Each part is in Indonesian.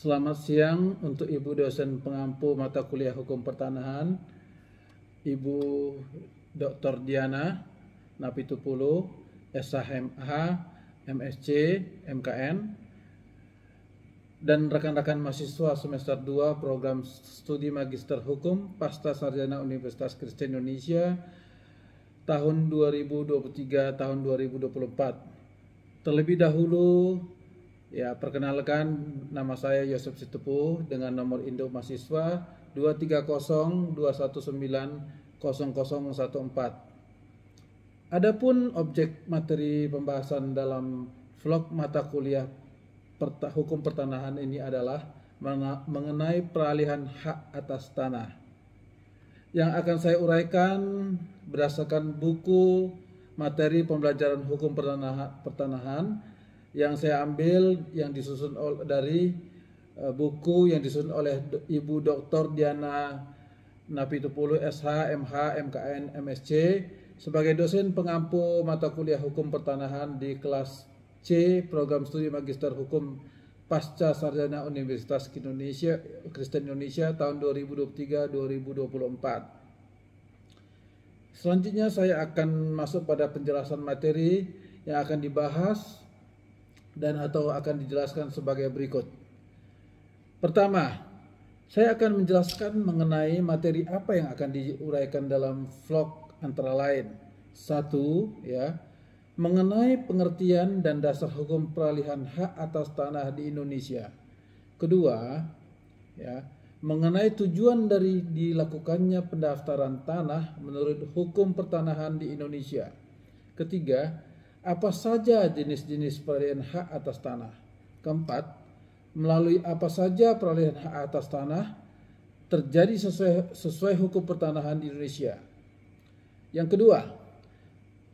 Selamat siang untuk Ibu dosen pengampu mata kuliah Hukum Pertanahan, Ibu Dr. Diana Napitupulu, SHMH, MSc, MKN, dan rekan-rekan mahasiswa semester 2 program studi Magister Hukum Pasca Sarjana Universitas Kristen Indonesia tahun 2023 tahun 2024. Terlebih dahulu, perkenalkan, nama saya Yosef Sitepu dengan nomor induk mahasiswa 23021900014. Adapun objek materi pembahasan dalam vlog mata kuliah Hukum Pertanahan ini adalah mengenai peralihan hak atas tanah. Yang akan saya uraikan berdasarkan buku materi pembelajaran Hukum Pertanahan yang saya ambil yang disusun dari buku yang disusun oleh Ibu Dr. Diana Napitupulu, SH, MH, MKN, MSc sebagai dosen pengampu mata kuliah Hukum Pertanahan di kelas C program studi Magister Hukum Pasca Sarjana Universitas Kristen Indonesia tahun 2023-2024. Selanjutnya saya akan masuk pada penjelasan materi yang akan dibahas dan atau akan dijelaskan sebagai berikut. Pertama, saya akan menjelaskan mengenai materi apa yang akan diuraikan dalam vlog antara lain. 1, mengenai pengertian dan dasar hukum peralihan hak atas tanah di Indonesia. Kedua, mengenai tujuan dari dilakukannya pendaftaran tanah menurut hukum pertanahan di Indonesia. Ketiga, apa saja jenis-jenis peralihan hak atas tanah. Keempat, melalui apa saja peralihan hak atas tanah terjadi sesuai hukum pertanahan di Indonesia. Yang kedua,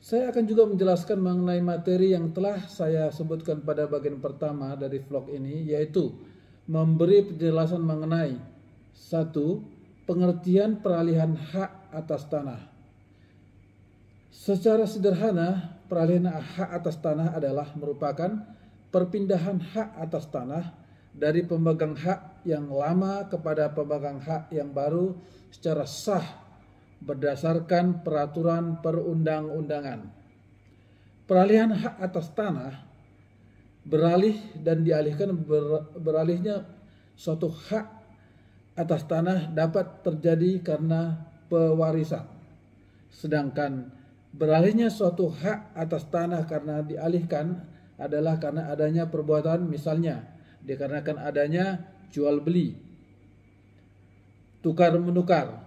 saya akan juga menjelaskan mengenai materi yang telah saya sebutkan pada bagian pertama dari vlog ini, yaitu memberi penjelasan mengenai 1. Pengertian peralihan hak atas tanah. Secara sederhana, peralihan hak atas tanah adalah merupakan perpindahan hak atas tanah dari pemegang hak yang lama kepada pemegang hak yang baru secara sah berdasarkan peraturan perundang-undangan. Peralihan hak atas tanah beralih dan dialihkan beralihnya suatu hak atas tanah dapat terjadi karena pewarisan. Sedangkan beralihnya suatu hak atas tanah karena dialihkan adalah karena adanya perbuatan, misalnya dikarenakan adanya jual beli, tukar menukar,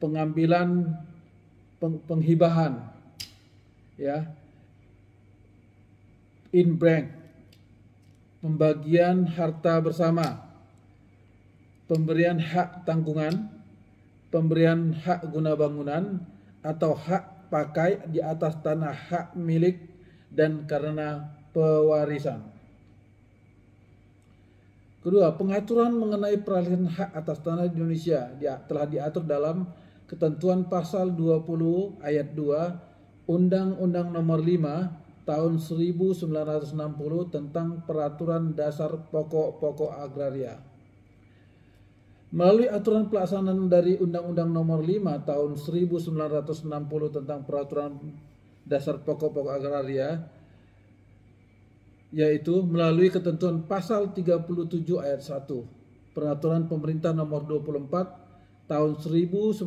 pengambilan, penghibahan, in bank, pembagian harta bersama, pemberian hak tanggungan, pemberian hak guna bangunan, atau hak pakai di atas tanah hak milik dan karena pewarisan. Kedua, pengaturan mengenai peralihan hak atas tanah di Indonesia telah diatur dalam ketentuan pasal 20 ayat 2 Undang-Undang Nomor 5 Tahun 1960 tentang Peraturan Dasar Pokok-Pokok Agraria. Melalui aturan pelaksanaan dari Undang-Undang Nomor 5 Tahun 1960 tentang Peraturan Dasar Pokok-Pokok Agraria, yaitu melalui ketentuan pasal 37 ayat 1 Peraturan Pemerintah Nomor 24 Tahun 1997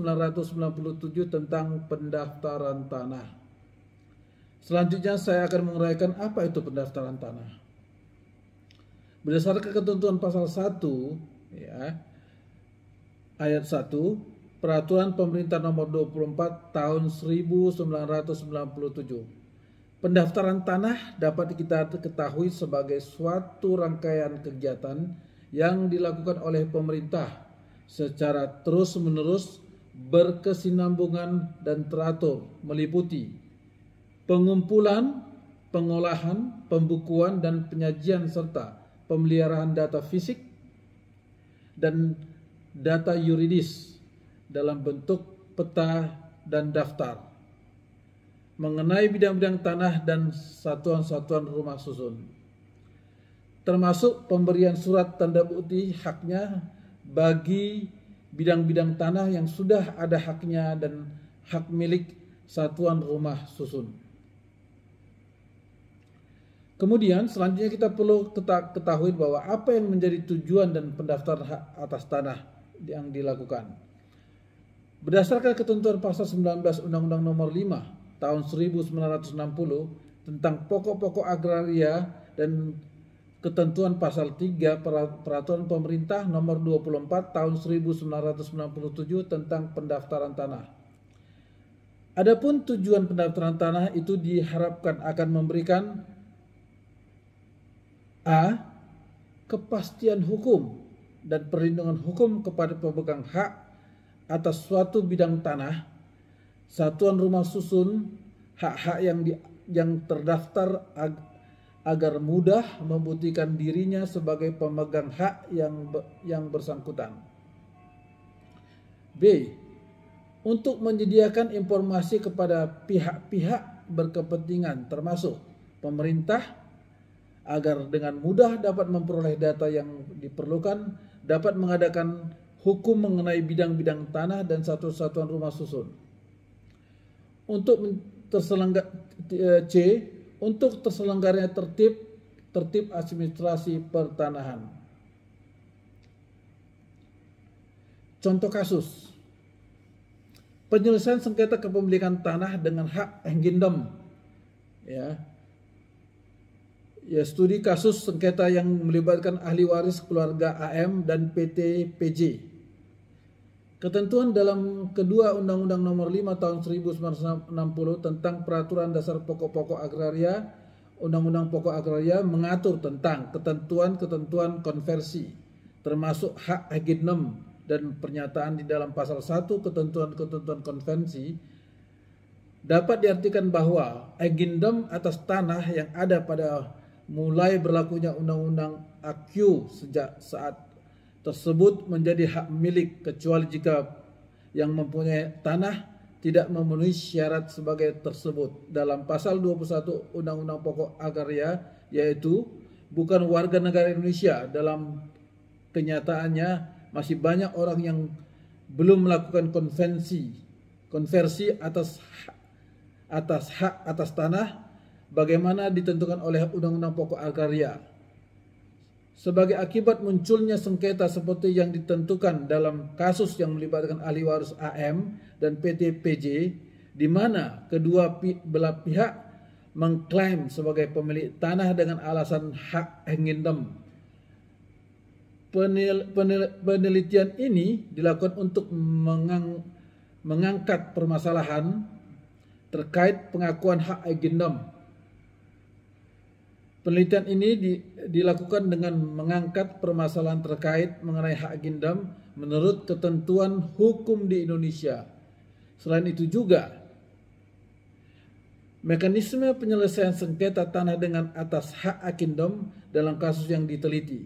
tentang pendaftaran tanah. Selanjutnya saya akan menguraikan apa itu pendaftaran tanah. Berdasarkan ketentuan pasal 1 ayat 1 Peraturan Pemerintah Nomor 24 Tahun 1997. Pendaftaran tanah dapat kita ketahui sebagai suatu rangkaian kegiatan yang dilakukan oleh pemerintah secara terus-menerus, berkesinambungan dan teratur, meliputi pengumpulan, pengolahan, pembukuan dan penyajian serta pemeliharaan data fisik dan data yuridis dalam bentuk peta dan daftar mengenai bidang-bidang tanah dan satuan-satuan rumah susun. termasuk pemberian surat tanda bukti haknya bagi bidang-bidang tanah yang sudah ada haknya dan hak milik satuan rumah susun. Kemudian selanjutnya kita perlu ketahui bahwa apa yang menjadi tujuan dan pendaftaran hak atas tanah yang dilakukan. Berdasarkan ketentuan pasal 19 Undang-Undang Nomor 5 Tahun 1960 tentang pokok-pokok agraria dan ketentuan pasal 3 Peraturan Pemerintah Nomor 24 Tahun 1997 tentang pendaftaran tanah. Adapun tujuan pendaftaran tanah itu diharapkan akan memberikan a. kepastian hukum dan perlindungan hukum kepada pemegang hak atas suatu bidang tanah, satuan rumah susun, hak-hak yang terdaftar agar mudah membuktikan dirinya sebagai pemegang hak yang bersangkutan. B. Untuk menyediakan informasi kepada pihak-pihak berkepentingan termasuk pemerintah agar dengan mudah dapat memperoleh data yang diperlukan, dapat mengadakan hukum mengenai bidang-bidang tanah dan satuan rumah susun. Untuk terselenggaranya tertib administrasi pertanahan. Contoh kasus: penyelesaian sengketa kepemilikan tanah dengan hak Enggindem. Studi kasus sengketa yang melibatkan ahli waris keluarga AM dan PT PJ. Ketentuan dalam kedua Undang-Undang Nomor 5 Tahun 1960 tentang Peraturan Dasar Pokok-pokok Agraria, Undang-Undang Pokok Agraria mengatur tentang ketentuan-ketentuan konversi, termasuk hak Enggindem dan pernyataan di dalam pasal 1 ketentuan-ketentuan konvensi. Dapat diartikan bahwa Enggindem atas tanah yang ada pada mulai berlakunya Undang-Undang AQ sejak saat tersebut menjadi hak milik kecuali jika yang mempunyai tanah tidak memenuhi syarat sebagai tersebut dalam pasal 21 Undang-Undang Pokok Agraria, yaitu bukan warga negara Indonesia. Dalam kenyataannya masih banyak orang yang belum melakukan konversi atas hak atas tanah bagaimana ditentukan oleh Undang-Undang Pokok Agraria. Sebagai akibat munculnya sengketa seperti yang ditentukan dalam kasus yang melibatkan ahli waris AM dan PT PJ, di mana kedua belah pihak mengklaim sebagai pemilik tanah dengan alasan hak Enggindem. Penelitian ini dilakukan untuk mengangkat permasalahan terkait pengakuan hak Enggindem. Penelitian ini dilakukan dengan mengangkat permasalahan terkait mengenai hak Enggindem menurut ketentuan hukum di Indonesia. Selain itu juga, mekanisme penyelesaian sengketa tanah dengan atas hak Enggindem dalam kasus yang diteliti.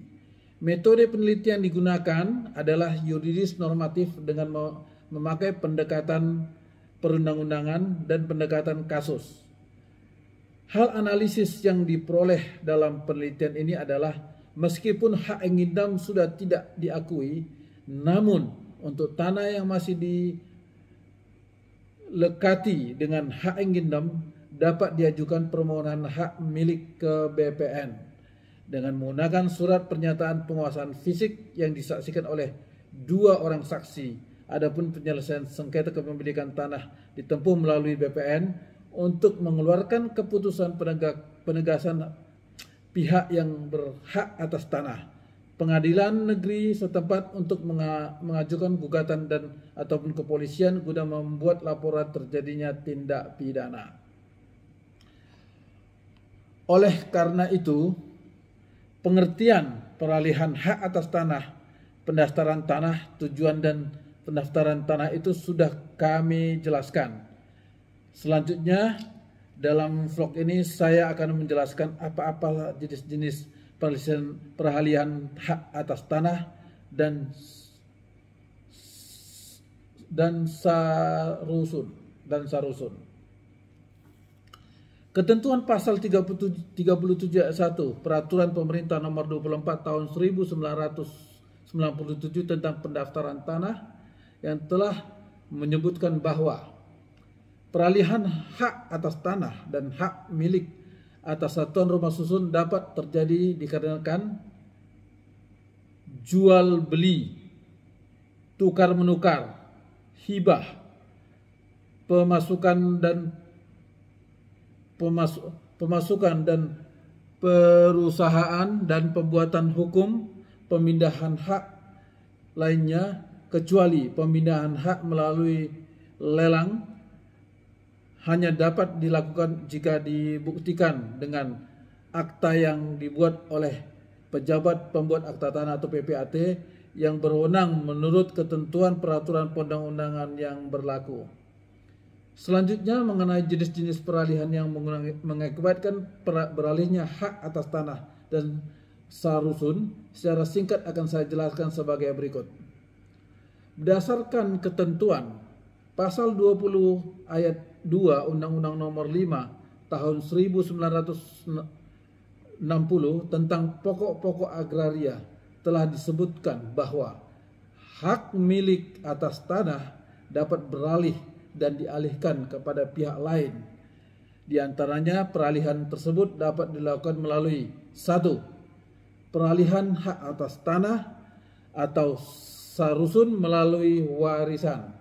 Metode penelitian digunakan adalah yuridis normatif dengan memakai pendekatan perundang-undangan dan pendekatan kasus. Hal analisis yang diperoleh dalam penelitian ini adalah meskipun hak Enggindem sudah tidak diakui, namun untuk tanah yang masih dilekati dengan hak Enggindem dapat diajukan permohonan hak milik ke BPN dengan menggunakan surat pernyataan penguasaan fisik yang disaksikan oleh 2 orang saksi. Adapun penyelesaian sengketa kepemilikan tanah ditempuh melalui BPN untuk mengeluarkan keputusan penegasan pihak yang berhak atas tanah. Pengadilan negeri setempat untuk mengajukan gugatan dan ataupun kepolisian guna membuat laporan terjadinya tindak pidana. Oleh karena itu, pengertian peralihan hak atas tanah, pendaftaran tanah, tujuan dan pendaftaran tanah itu sudah kami jelaskan. Selanjutnya dalam vlog ini saya akan menjelaskan apa-apa jenis-jenis peralihan hak atas tanah dan sarusun. Ketentuan pasal 37 ayat 1 Peraturan Pemerintah Nomor 24 Tahun 1997 tentang pendaftaran tanah yang telah menyebutkan bahwa peralihan hak atas tanah dan hak milik atas satuan rumah susun dapat terjadi dikarenakan jual beli, tukar menukar, hibah, pemasukan dan perusahaan dan pembuatan hukum pemindahan hak lainnya, kecuali pemindahan hak melalui lelang hanya dapat dilakukan jika dibuktikan dengan akta yang dibuat oleh pejabat pembuat akta tanah atau PPAT yang berwenang menurut ketentuan peraturan perundang-undangan yang berlaku. Selanjutnya mengenai jenis-jenis peralihan yang mengakibatkan beralihnya hak atas tanah dan sarusun, secara singkat akan saya jelaskan sebagai berikut. Berdasarkan ketentuan Pasal 20 ayat 2 Undang-Undang Nomor 5 Tahun 1960 tentang pokok-pokok agraria telah disebutkan bahwa hak milik atas tanah dapat beralih dan dialihkan kepada pihak lain. Di antaranya peralihan tersebut dapat dilakukan melalui 1. Peralihan hak atas tanah atau sarusun melalui warisan.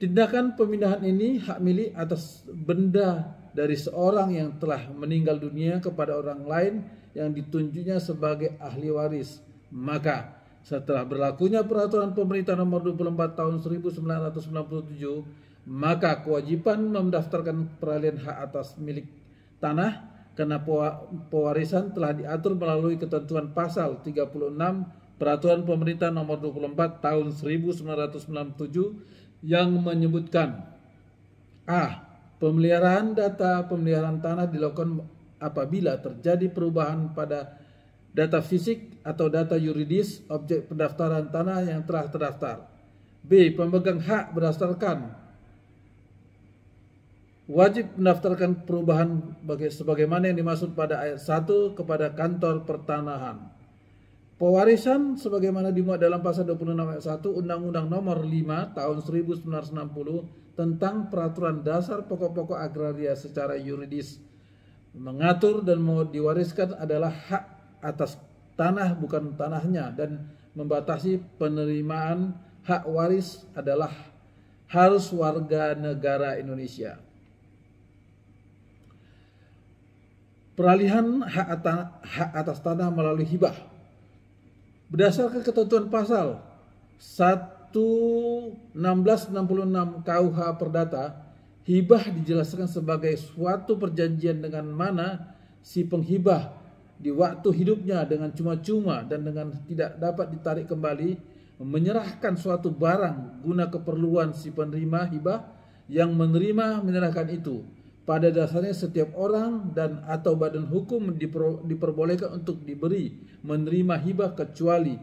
Tindakan pemindahan ini hak milik atas benda dari seorang yang telah meninggal dunia kepada orang lain yang ditunjuknya sebagai ahli waris. Maka setelah berlakunya peraturan pemerintah nomor 24 tahun 1997, maka kewajiban mendaftarkan peralihan hak atas milik tanah karena pewarisan telah diatur melalui ketentuan pasal 36 peraturan pemerintah nomor 24 tahun 1997 yang menyebutkan A. Pemeliharaan data pemeliharaan tanah dilakukan apabila terjadi perubahan pada data fisik atau data yuridis objek pendaftaran tanah yang telah terdaftar. B. Pemegang hak berdasarkan wajib mendaftarkan perubahan sebagaimana yang dimaksud pada ayat 1 kepada kantor pertanahan. Pewarisan sebagaimana dimuat dalam pasal 26 ayat 1 Undang-Undang Nomor 5 Tahun 1960 tentang peraturan dasar pokok-pokok agraria secara yuridis mengatur dan mau diwariskan adalah hak atas tanah bukan tanahnya, dan membatasi penerimaan hak waris adalah harus warga negara Indonesia. Peralihan hak atas tanah melalui hibah. Berdasarkan ketentuan pasal 1666 KUH Perdata, hibah dijelaskan sebagai suatu perjanjian dengan mana si penghibah di waktu hidupnya dengan cuma-cuma dan dengan tidak dapat ditarik kembali menyerahkan suatu barang guna keperluan si penerima hibah yang menerima menyerahkan itu. Pada dasarnya setiap orang dan atau badan hukum diperbolehkan untuk diberi menerima hibah kecuali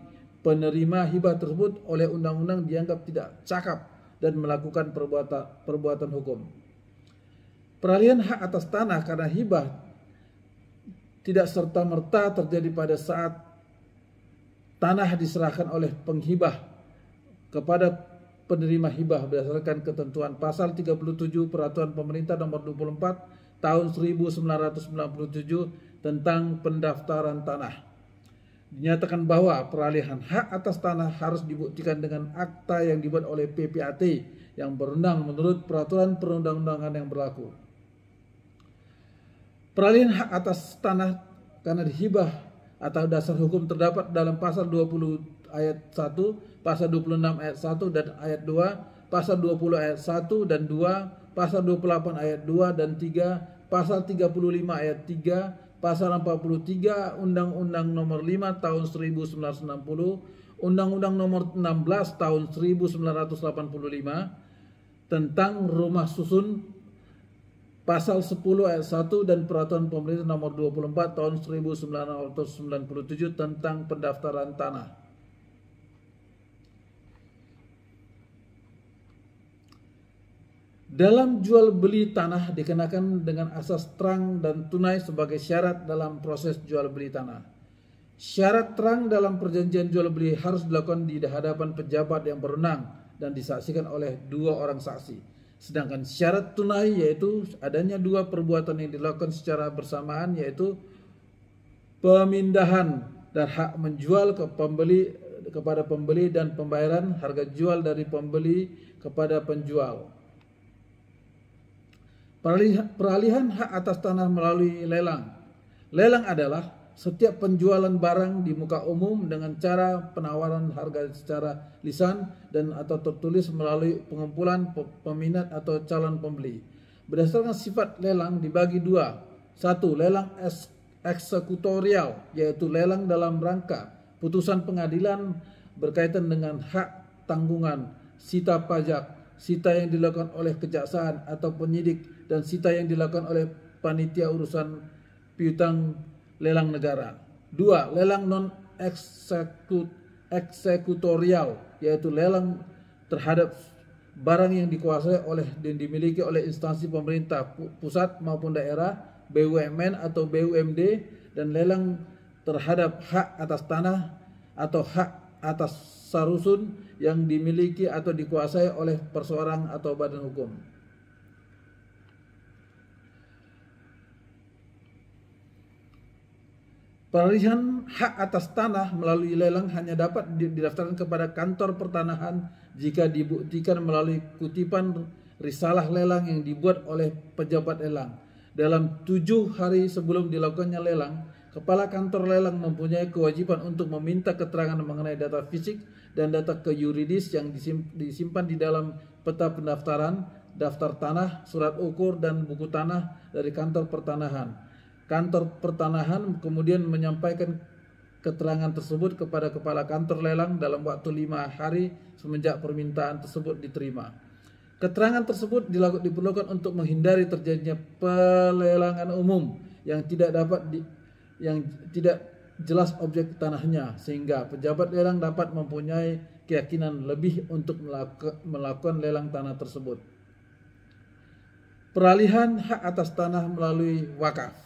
penerima hibah tersebut oleh undang-undang dianggap tidak cakap dan melakukan perbuatan hukum. Peralihan hak atas tanah karena hibah tidak serta-merta terjadi pada saat tanah diserahkan oleh penghibah kepada penerima hibah berdasarkan ketentuan pasal 37 Peraturan Pemerintah Nomor 24 Tahun 1997 tentang pendaftaran tanah. Dinyatakan bahwa peralihan hak atas tanah harus dibuktikan dengan akta yang dibuat oleh PPAT yang berwenang menurut peraturan perundang-undangan yang berlaku. Peralihan hak atas tanah karena dihibah atau dasar hukum terdapat dalam pasal 20 ayat 1, pasal 26 ayat 1 dan ayat 2, pasal 20 ayat 1 dan 2, pasal 28 ayat 2 dan 3, pasal 35 ayat 3, pasal 43 Undang-Undang Nomor 5 Tahun 1960, Undang-Undang Nomor 16 Tahun 1985 tentang rumah susun, pasal 10 ayat 1 dan Peraturan Pemerintah Nomor 24 Tahun 1997 tentang pendaftaran tanah. Dalam jual beli tanah dikenakan dengan asas terang dan tunai sebagai syarat dalam proses jual beli tanah. Syarat terang dalam perjanjian jual beli harus dilakukan di hadapan pejabat yang berwenang dan disaksikan oleh 2 orang saksi. Sedangkan syarat tunai yaitu adanya 2 perbuatan yang dilakukan secara bersamaan, yaitu pemindahan dan hak menjual ke pembeli kepada pembeli dan pembayaran harga jual dari pembeli kepada penjual. Peralihan hak atas tanah melalui lelang. Lelang adalah setiap penjualan barang di muka umum dengan cara penawaran harga secara lisan dan atau tertulis melalui pengumpulan peminat atau calon pembeli. Berdasarkan sifat lelang dibagi 2. 1. Lelang eksekutorial, yaitu lelang dalam rangka putusan pengadilan berkaitan dengan hak tanggungan, sita pajak, sita yang dilakukan oleh kejaksaan atau penyidik, dan sita yang dilakukan oleh panitia urusan piutang lelang negara. 2. Lelang non eksekutorial, yaitu lelang terhadap barang yang dikuasai oleh dan dimiliki oleh instansi pemerintah pusat maupun daerah, BUMN atau BUMD, dan lelang terhadap hak atas tanah atau hak atas sarusun yang dimiliki atau dikuasai oleh perseorang atau badan hukum. Peralihan hak atas tanah melalui lelang hanya dapat didaftarkan kepada kantor pertanahan jika dibuktikan melalui kutipan risalah lelang yang dibuat oleh pejabat lelang. Dalam 7 hari sebelum dilakukannya lelang, kepala kantor lelang mempunyai kewajiban untuk meminta keterangan mengenai data fisik dan data yuridis yang disimpan di dalam peta pendaftaran, daftar tanah, surat ukur, dan buku tanah dari kantor pertanahan. Kantor pertanahan kemudian menyampaikan keterangan tersebut kepada kepala kantor lelang dalam waktu 5 hari semenjak permintaan tersebut diterima. Keterangan tersebut diperlukan untuk menghindari terjadinya pelelangan umum yang tidak jelas objek tanahnya, sehingga pejabat lelang dapat mempunyai keyakinan lebih untuk melakukan lelang tanah tersebut. Peralihan hak atas tanah melalui wakaf.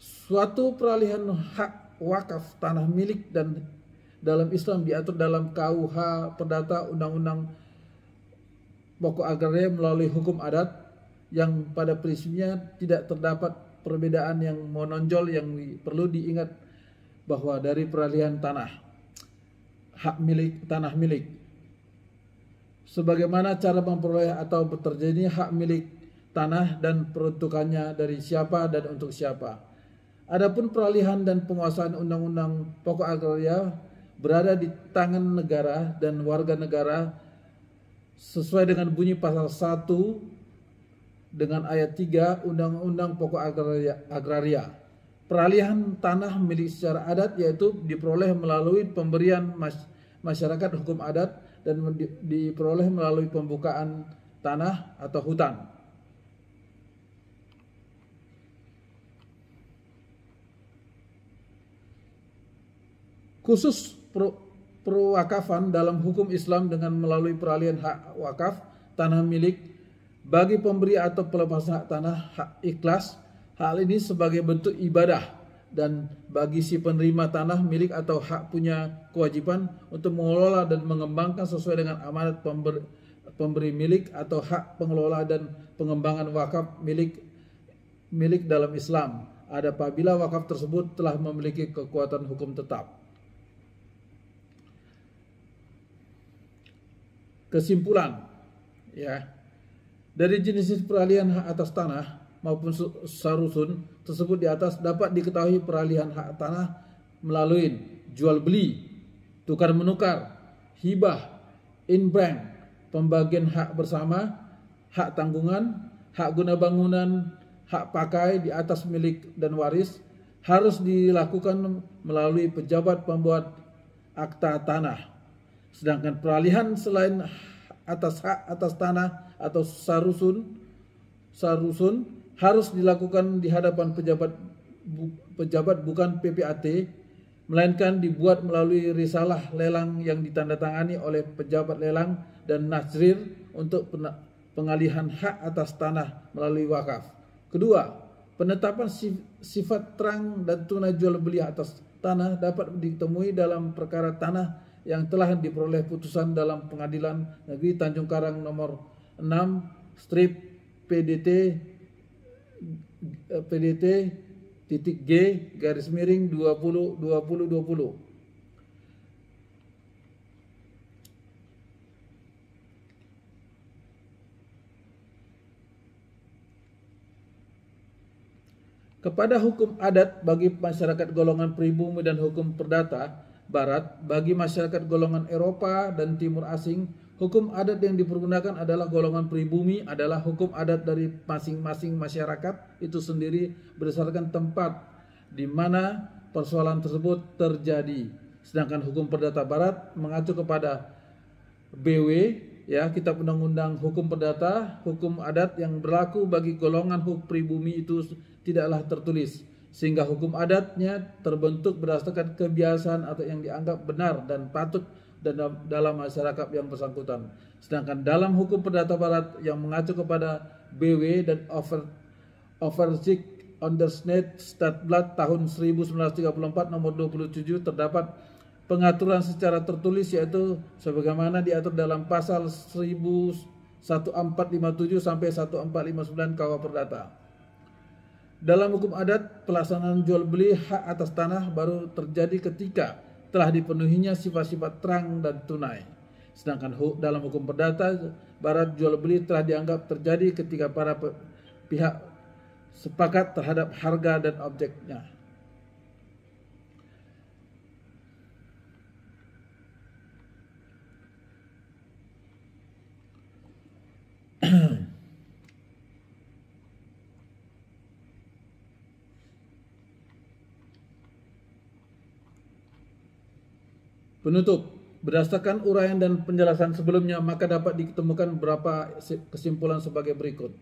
Suatu peralihan hak wakaf tanah milik dan dalam Islam diatur dalam KUH Perdata, Undang-Undang Pokok Agraria melalui hukum adat yang pada prinsipnya tidak terdapat perbedaan yang menonjol. Yang perlu diingat bahwa dari peralihan tanah milik sebagaimana cara memperoleh atau terjadinya hak milik tanah dan peruntukannya dari siapa dan untuk siapa. Adapun peralihan dan penguasaan Undang-Undang Pokok Agraria berada di tangan negara dan warga negara sesuai dengan bunyi pasal 1 dengan ayat 3 Undang-Undang Pokok Agraria. Peralihan tanah milik secara adat yaitu diperoleh melalui pemberian masyarakat hukum adat dan diperoleh melalui pembukaan tanah atau hutan. Khusus perwakafan dalam hukum Islam dengan melalui peralihan hak wakaf tanah milik bagi pemberi atau pelepas hak tanah hak ikhlas. Hal ini sebagai bentuk ibadah, dan bagi si penerima tanah milik atau hak punya kewajiban untuk mengelola dan mengembangkan sesuai dengan amanat pemberi milik atau hak pengelola dan pengembangan wakaf milik dalam Islam apabila wakaf tersebut telah memiliki kekuatan hukum tetap. Kesimpulan, ya, dari jenis peralihan hak atas tanah maupun sarusun tersebut di atas dapat diketahui peralihan hak tanah melalui jual beli, tukar menukar, hibah, in-bank, pembagian hak bersama, hak tanggungan, hak guna bangunan, hak pakai di atas milik dan waris harus dilakukan melalui pejabat pembuat akta tanah. Sedangkan peralihan selain atas hak atas tanah atau sarusun harus dilakukan di hadapan pejabat bukan PPAT, melainkan dibuat melalui risalah lelang yang ditandatangani oleh pejabat lelang dan nazrir untuk pengalihan hak atas tanah melalui wakaf. Kedua, penetapan sifat terang dan tunai jual beli atas tanah dapat ditemui dalam perkara tanah yang telah diperoleh putusan dalam Pengadilan Negeri Tanjung Karang nomor 6 strip PDT titik G garis miring 2020. Kepada hukum adat bagi masyarakat golongan pribumi dan hukum perdata barat bagi masyarakat golongan Eropa dan Timur Asing, hukum adat yang dipergunakan adalah golongan pribumi adalah hukum adat dari masing-masing masyarakat itu sendiri berdasarkan tempat di mana persoalan tersebut terjadi. Sedangkan hukum perdata barat mengacu kepada BW, ya, Kitab Undang-Undang Hukum Perdata, hukum adat yang berlaku bagi golongan hukum pribumi itu tidaklah tertulis, sehingga hukum adatnya terbentuk berdasarkan kebiasaan atau yang dianggap benar dan patut dalam masyarakat yang bersangkutan. Sedangkan dalam hukum perdata barat yang mengacu kepada BW dan Overzicht Ondersneed Stadblad tahun 1934 nomor 27 terdapat pengaturan secara tertulis, yaitu sebagaimana diatur dalam pasal 1457 sampai 1459 KUH Perdata. Dalam hukum adat, pelaksanaan jual beli hak atas tanah baru terjadi ketika telah dipenuhinya sifat-sifat terang dan tunai. Sedangkan dalam hukum perdata barat, jual beli telah dianggap terjadi ketika para pihak sepakat terhadap harga dan objeknya. Penutup, berdasarkan uraian dan penjelasan sebelumnya, maka dapat ditemukan beberapa kesimpulan sebagai berikut.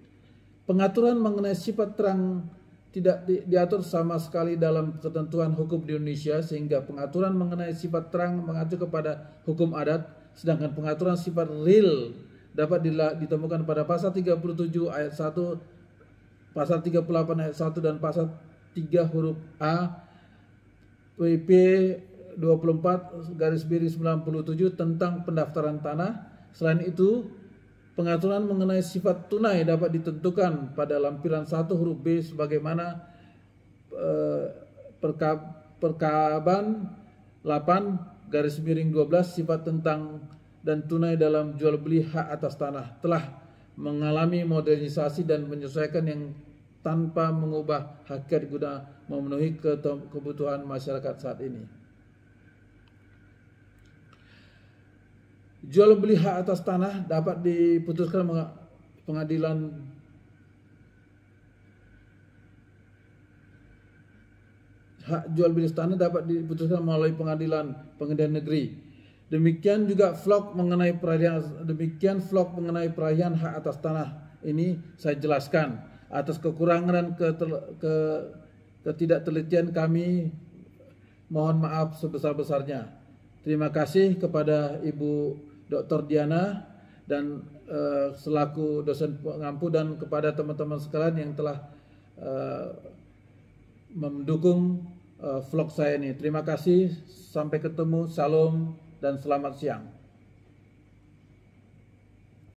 Pengaturan mengenai sifat terang tidak diatur sama sekali dalam ketentuan hukum di Indonesia, sehingga pengaturan mengenai sifat terang mengacu kepada hukum adat, sedangkan pengaturan sifat real dapat ditemukan pada pasal 37 ayat 1, pasal 38 ayat 1 dan pasal 3 huruf A PP 24/97 tentang pendaftaran tanah. Selain itu, pengaturan mengenai sifat tunai dapat ditentukan pada lampiran 1 huruf B sebagaimana perkaban 8/12 sifat tentang dan tunai dalam jual beli hak atas tanah telah mengalami modernisasi dan menyesuaikan yang tanpa mengubah hakikat guna memenuhi kebutuhan masyarakat saat ini. Jual beli hak atas tanah dapat diputuskan pengadilan hak jual beli tanah dapat diputuskan melalui pengadilan negeri. Demikian juga vlog mengenai peralihan hak atas tanah ini saya jelaskan. Atas kekurangan dan ketidaktelitian kami mohon maaf sebesar-besarnya. Terima kasih kepada Ibu Dr. Diana dan selaku dosen pengampu dan kepada teman-teman sekalian yang telah mendukung vlog saya ini. Terima kasih, sampai ketemu, salam dan selamat siang.